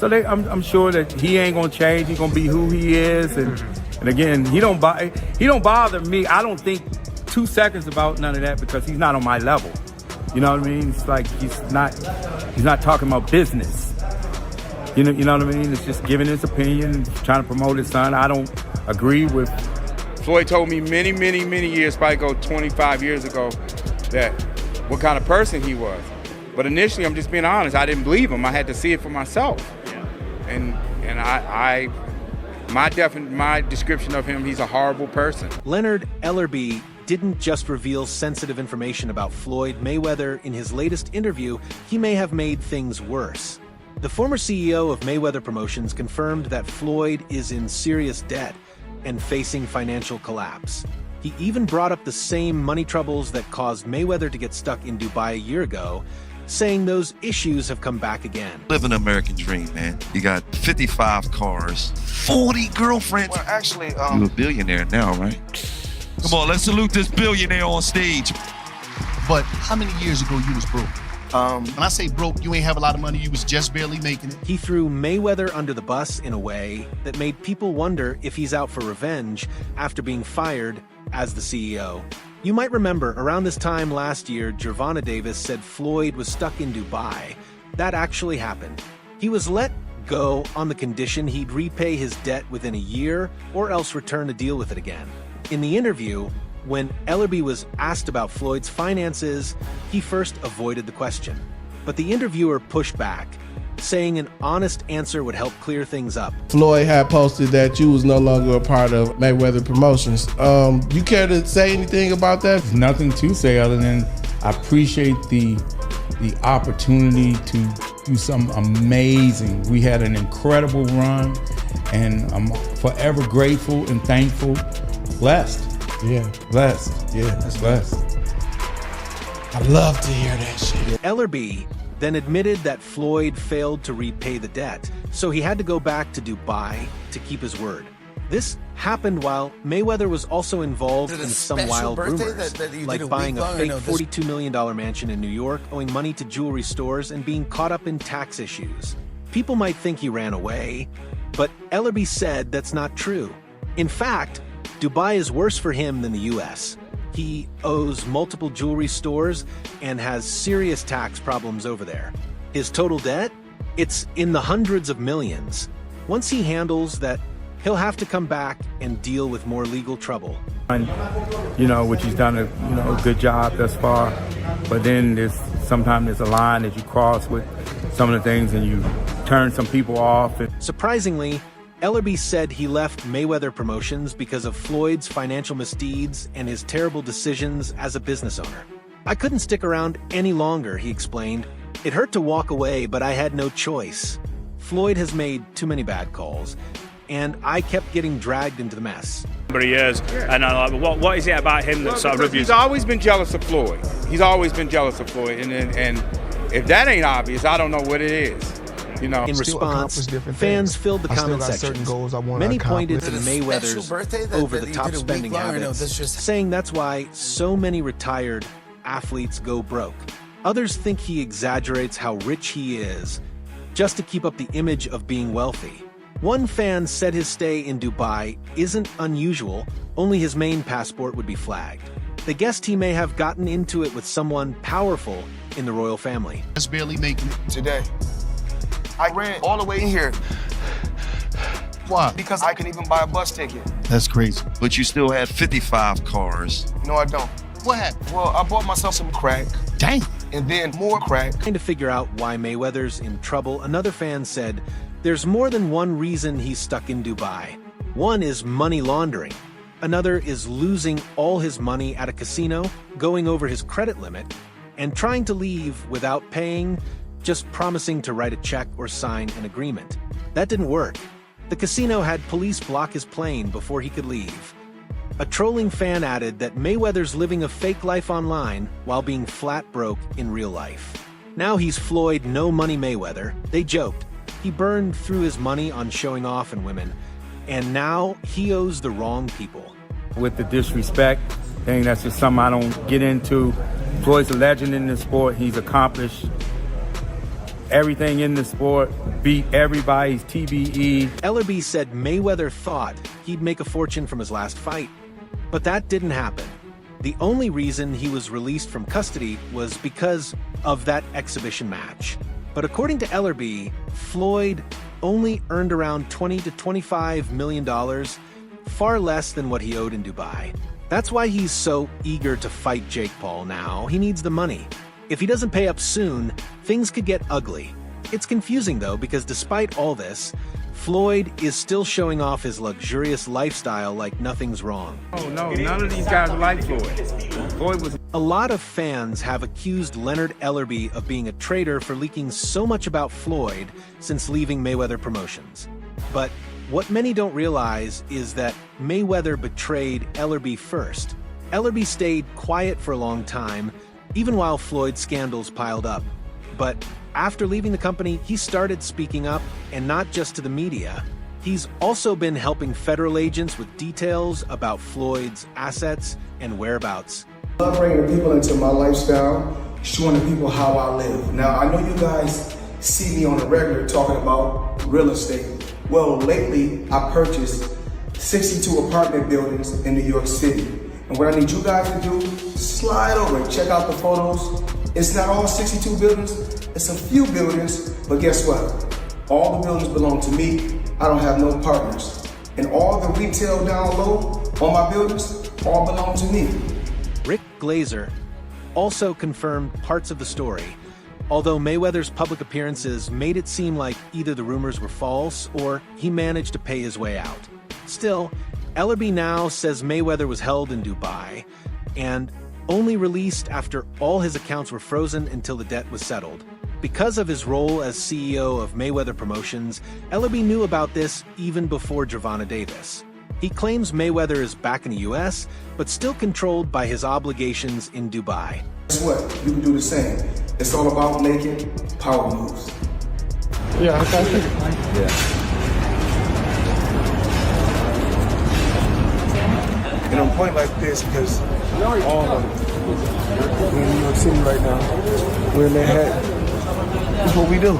So I'm sure that he ain't gonna change. He's gonna be who he is, and again, he don't bother me. I don't think 2 seconds about none of that because he's not on my level. You know what I mean? It's like he's not talking about business. You know what I mean? It's just giving his opinion, trying to promote his son. I don't agree with. Floyd told me many years, probably 25 years ago, that what kind of person he was. But initially, I'm just being honest, I didn't believe him. I had to see it for myself. Yeah. And my description of him, he's a horrible person. Leonard Ellerbe didn't just reveal sensitive information about Floyd Mayweather. In his latest interview, he may have made things worse. The former CEO of Mayweather Promotions confirmed that Floyd is in serious debt and facing financial collapse. He even brought up the same money troubles that caused Mayweather to get stuck in Dubai a year ago, saying those issues have come back again. Living an American dream, man. You got 55 cars, 40 girlfriends. Well, actually, you're a billionaire now, right? Come on, let's salute this billionaire on stage. But how many years ago you was broke? When I say broke, you ain't have a lot of money, you was just barely making it. He threw Mayweather under the bus in a way that made people wonder if he's out for revenge after being fired as the CEO. You might remember around this time last year, Gervonta Davis said Floyd was stuck in Dubai. That actually happened. He was let go on the condition he'd repay his debt within a year or else return to deal with it again. In the interview, when Ellerbe was asked about Floyd's finances, he first avoided the question. But the interviewer pushed back, saying an honest answer would help clear things up. Floyd had posted that you was no longer a part of Mayweather Promotions. You care to say anything about that? There's nothing to say other than I appreciate the opportunity to do something amazing. We had an incredible run, and I'm forever grateful and thankful. Blessed. Yeah. Blessed. Yeah, that's blessed. I love to hear that shit. Ellerbe then admitted that Floyd failed to repay the debt, so he had to go back to Dubai to keep his word. This happened while Mayweather was also involved in some wild rumors, like buying a fake $42 million mansion in New York, owing money to jewelry stores, and being caught up in tax issues. People might think he ran away, but Ellerbe said that's not true. In fact, Dubai is worse for him than the US. He owes multiple jewelry stores and has serious tax problems over there. His total debt? It's in the hundreds of millions. Once he handles that, he'll have to come back and deal with more legal trouble. Which he's done a good job thus far. But then sometimes there's a line that you cross with some of the things and you turn some people off. Surprisingly, Ellerbe said he left Mayweather Promotions because of Floyd's financial misdeeds and his terrible decisions as a business owner. I couldn't stick around any longer, he explained. It hurt to walk away, but I had no choice. Floyd has made too many bad calls, and I kept getting dragged into the mess. For years, and I'm like, what is it about him that sort of He's always been jealous of Floyd. He's always been jealous of Floyd, and if that ain't obvious, I don't know what it is. In response, fans filled the comment sections. Many pointed to Mayweather's over-the-top spending habits, saying that's why so many retired athletes go broke. Others think he exaggerates how rich he is, just to keep up the image of being wealthy. One fan said his stay in Dubai isn't unusual, only his main passport would be flagged. They guessed he may have gotten into it with someone powerful in the royal family. Just barely making it today. I ran all the way in here. Why? Because I couldn't even buy a bus ticket. That's crazy. But you still had 55 cars. No, I don't. What happened? Well, I bought myself some crack. Dang. And then more crack. Trying to figure out why Mayweather's in trouble, another fan said, there's more than one reason he's stuck in Dubai. One is money laundering. Another is losing all his money at a casino, going over his credit limit, and trying to leave without paying, just promising to write a check or sign an agreement. That didn't work. The casino had police block his plane before he could leave. A trolling fan added that Mayweather's living a fake life online while being flat broke in real life. Now he's Floyd No Money Mayweather. They joked. He burned through his money on showing off and women, and now he owes the wrong people. With the disrespect thing, that's just something I don't get into. Floyd's a legend in the sport. He's accomplished everything in the sport, beat everybody's TBE. Ellerbe said Mayweather thought he'd make a fortune from his last fight, but that didn't happen. The only reason he was released from custody was because of that exhibition match. But according to Ellerbe, Floyd only earned around $20 to $25 million, far less than what he owed in Dubai. That's why he's so eager to fight Jake Paul now. He needs the money. If he doesn't pay up soon, things could get ugly. It's confusing though, because despite all this, Floyd is still showing off his luxurious lifestyle like nothing's wrong. Oh no, none of these guys are like Floyd. Floyd was... A lot of fans have accused Leonard Ellerbe of being a traitor for leaking so much about Floyd since leaving Mayweather Promotions. But what many don't realize is that Mayweather betrayed Ellerbe first. Ellerbe stayed quiet for a long time, even while Floyd's scandals piled up. But after leaving the company, he started speaking up, and not just to the media. He's also been helping federal agents with details about Floyd's assets and whereabouts. I love bringing the people into my lifestyle, showing the people how I live. Now, I know you guys see me on a regular talking about real estate. Well, lately, I purchased 62 apartment buildings in New York City. And what I need you guys to do, slide over and check out the photos. It's not all 62 buildings, it's a few buildings, but guess what? All the buildings belong to me. I don't have no partners. And all the retail down low on my buildings all belong to me. Rick Glazer also confirmed parts of the story, although Mayweather's public appearances made it seem like either the rumors were false or he managed to pay his way out. Still, Ellerbe now says Mayweather was held in Dubai and only released after all his accounts were frozen until the debt was settled. Because of his role as CEO of Mayweather Promotions, Ellerbe knew about this even before Gervonta Davis. He claims Mayweather is back in the US, but still controlled by his obligations in Dubai. Guess what? You can do the same. It's all about making power moves. Yeah, okay. And I'm pointing like this because all of them, we're in New York City right now. We're in Manhattan. That's what we do.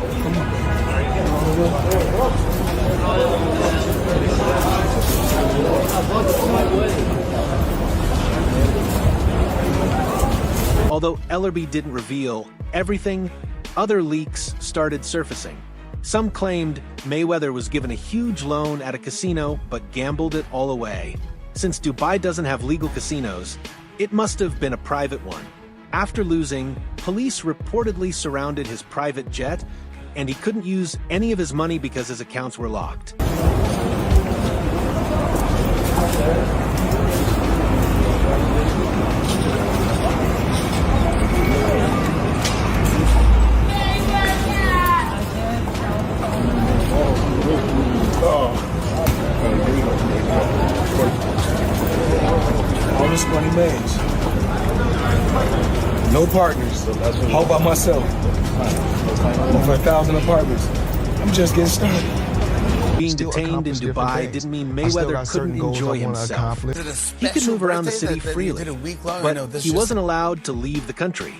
Although Ellerbe didn't reveal everything, other leaks started surfacing. Some claimed Mayweather was given a huge loan at a casino but gambled it all away. Since Dubai doesn't have legal casinos, it must have been a private one. After losing, police reportedly surrounded his private jet, and he couldn't use any of his money because his accounts were locked. All this money made. No partners. How about myself? Over 1,000 apartments. I'm just getting started. Being detained in Dubai didn't mean Mayweather couldn't enjoy himself. He could move around the city freely, but he wasn't allowed to leave the country.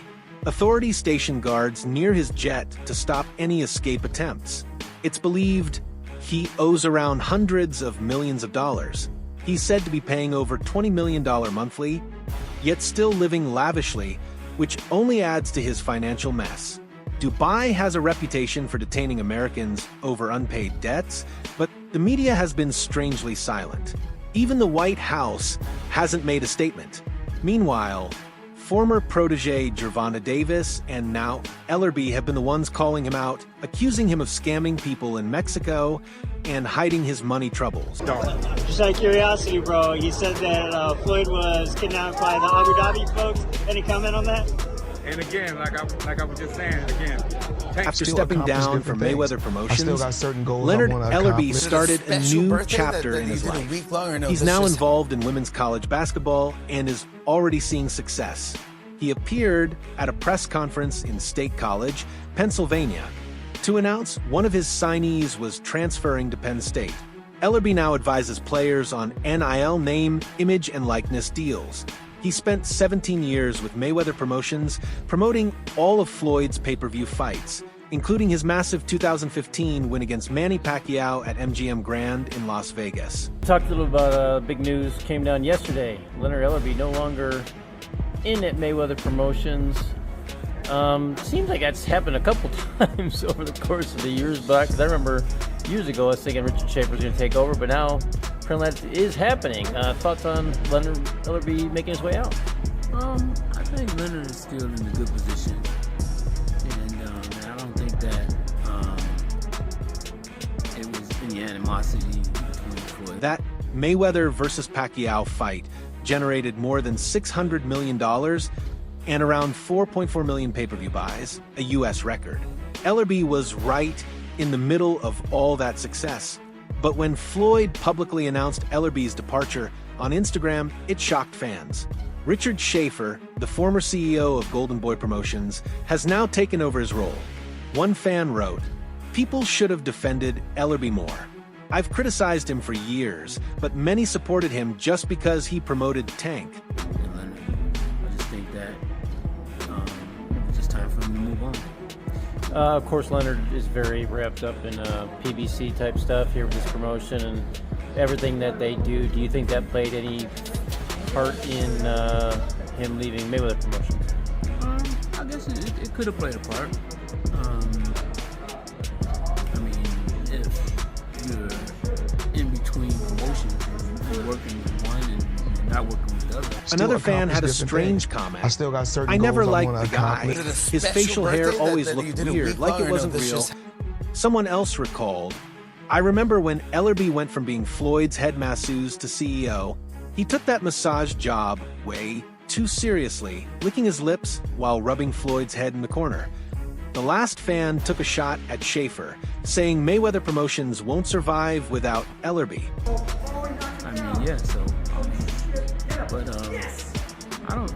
Authorities stationed guards near his jet to stop any escape attempts. It's believed he owes around hundreds of millions of dollars. He's said to be paying over $20 million monthly, yet still living lavishly, which only adds to his financial mess. Dubai has a reputation for detaining Americans over unpaid debts, but the media has been strangely silent. Even the White House hasn't made a statement. Meanwhile, former protege Gervonta Davis and now Ellerbe have been the ones calling him out, accusing him of scamming people in Mexico and hiding his money troubles. Just out of curiosity, bro, you said that Floyd was kidnapped by the Abu Dhabi folks. Any comment on that? And again, like I was just saying, again, After stepping down from Mayweather Promotions, Leonard Ellerbe started a new chapter in his life. He's now involved in women's college basketball and is already seeing success. He appeared at a press conference in State College, Pennsylvania, to announce one of his signees was transferring to Penn State. Ellerbe now advises players on NIL name, image, and likeness deals. He spent 17 years with Mayweather Promotions, promoting all of Floyd's pay-per-view fights, including his massive 2015 win against Manny Pacquiao at MGM Grand in Las Vegas. Talked a little about big news came down yesterday. Leonard Ellerbe no longer in at Mayweather Promotions. Seems like that's happened a couple times over the course of the years back. Because I remember years ago I was thinking Richard Schaefer was going to take over, but now apparently that is happening. Thoughts on Leonard Ellerbe making his way out? I think Leonard is still in a good position, and I don't think that it was any animosity between Floyd. That Mayweather versus Pacquiao fight generated more than $600 million and around 4.4 million pay-per-view buys, a U.S. record. Ellerbe was right in the middle of all that success. But when Floyd publicly announced Ellerbe's departure on Instagram, it shocked fans. Richard Schaefer, the former CEO of Golden Boy Promotions, has now taken over his role. One fan wrote, "People should have defended Ellerbe more. I've criticized him for years, but many supported him just because he promoted Tank." And Leonard, I just think that it's just time for him to move on. Of course, Leonard is very wrapped up in PBC type stuff here with this promotion and everything that they do. Do you think that played any part in him leaving Mayweather Promotions? I guess it could have played a part. I mean, if you're in between promotions, you're working with one and not working with the other. Another fan had a strange comment. "I never liked the guy. His facial hair always looked weird, like it wasn't real." Someone else recalled, "I remember when Ellerbe went from being Floyd's head masseuse to CEO, he took that massage job way too seriously, licking his lips while rubbing Floyd's head in the corner." The last fan took a shot at Schaefer, saying Mayweather Promotions won't survive without Ellerbe. I mean, yeah, so, but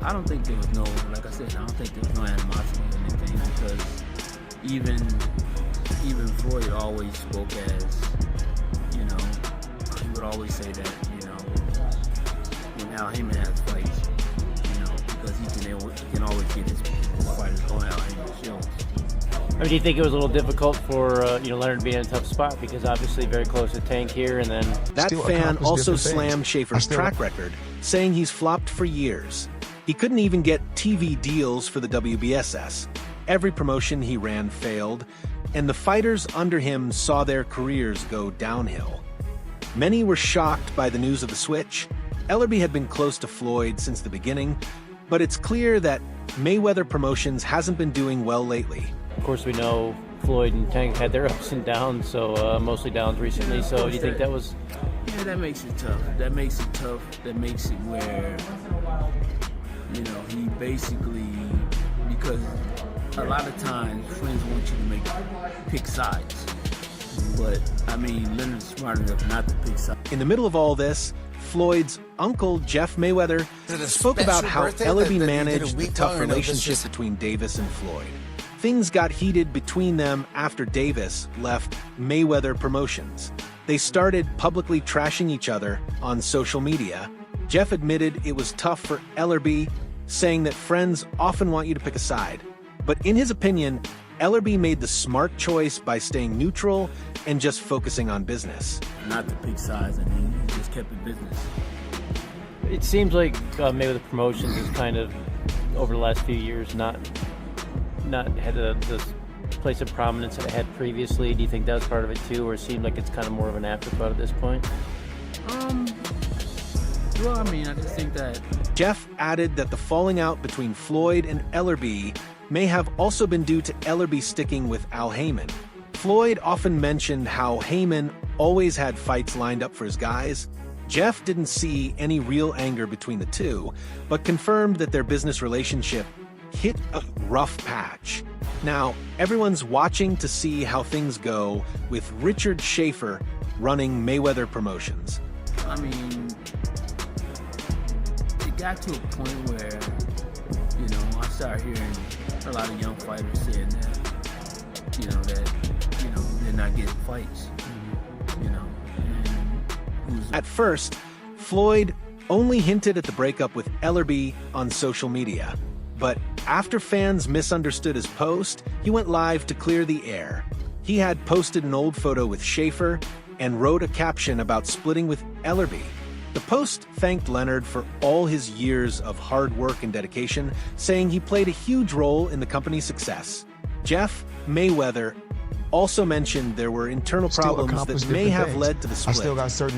I don't think there was no, like I said, I don't think there was no animosity or anything, because even Floyd always spoke as, you know, he would always say that, you know, when Al Heyman has fights, you know, because he can always get his fighters on Al Heyman's shows. I mean, do you think it was a little difficult for Leonard to be in a tough spot because obviously very close to Tank here, and then that fan also slammed Schaefer's track record, saying he's flopped for years. He couldn't even get TV deals for the WBSS. Every promotion he ran failed, and the fighters under him saw their careers go downhill. Many were shocked by the news of the switch. Ellerbe had been close to Floyd since the beginning, but it's clear that Mayweather Promotions hasn't been doing well lately. Of course, we know Floyd and Tank had their ups and downs, so mostly downs recently. So do you think that was... Yeah, that makes it tough. That makes it tough. That makes it where, you know, he basically, because a lot of times friends want you to pick sides. But, I mean, Leonard's smart enough not to pick sides. In the middle of all this, Floyd's uncle, Jeff Mayweather, spoke about how Ellerbe managed the tough relationship between Davis and Floyd. Things got heated between them after Davis left Mayweather Promotions. They started publicly trashing each other on social media. Jeff admitted it was tough for Ellerbe, saying that friends often want you to pick a side. But in his opinion, Ellerbe made the smart choice by staying neutral and just focusing on business. Not to pick sides, I mean, he just kept it business. It seems like Mayweather Promotions is kind of, over the last few years, not had the place of prominence that it had previously. Do you think that was part of it too, or it seemed like it's kind of more of an afterthought at this point? Well, I mean, I just think that... Jeff added that the falling out between Floyd and Ellerbe may have also been due to Ellerbe sticking with Al Heyman. Floyd often mentioned how Heyman always had fights lined up for his guys. Jeff didn't see any real anger between the two, but confirmed that their business relationship hit a rough patch. Now, everyone's watching to see how things go with Richard Schaefer running Mayweather Promotions. I mean, it got to a point where, you know, I started hearing a lot of young fighters saying that, they're not getting fights, you know. At first, Floyd only hinted at the breakup with Ellerbe on social media. But after fans misunderstood his post, he went live to clear the air. He had posted an old photo with Schaefer and wrote a caption about splitting with Ellerbe. The post thanked Leonard for all his years of hard work and dedication, saying he played a huge role in the company's success. Jeff Mayweather also mentioned there were internal problems that may have led to the split.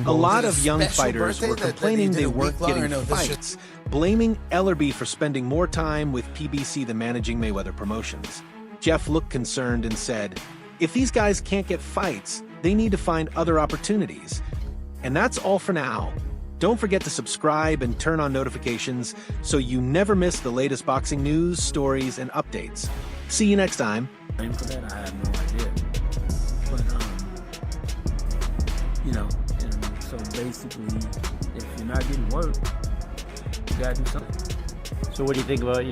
A lot of young fighters were complaining they weren't getting fights, blaming Ellerbe for spending more time with PBC than managing Mayweather Promotions. Jeff looked concerned and said, "If these guys can't get fights, they need to find other opportunities." And that's all for now. Don't forget to subscribe and turn on notifications so you never miss the latest boxing news, stories, and updates. See you next time. For that, I have no idea. But you know, and so basically, if you're not getting work, you gotta do something. So what do you think about,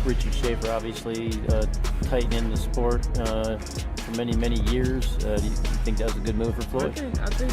Richard Schaefer obviously tightening the sport for many, many years? Do you think that was a good move for Floyd? I think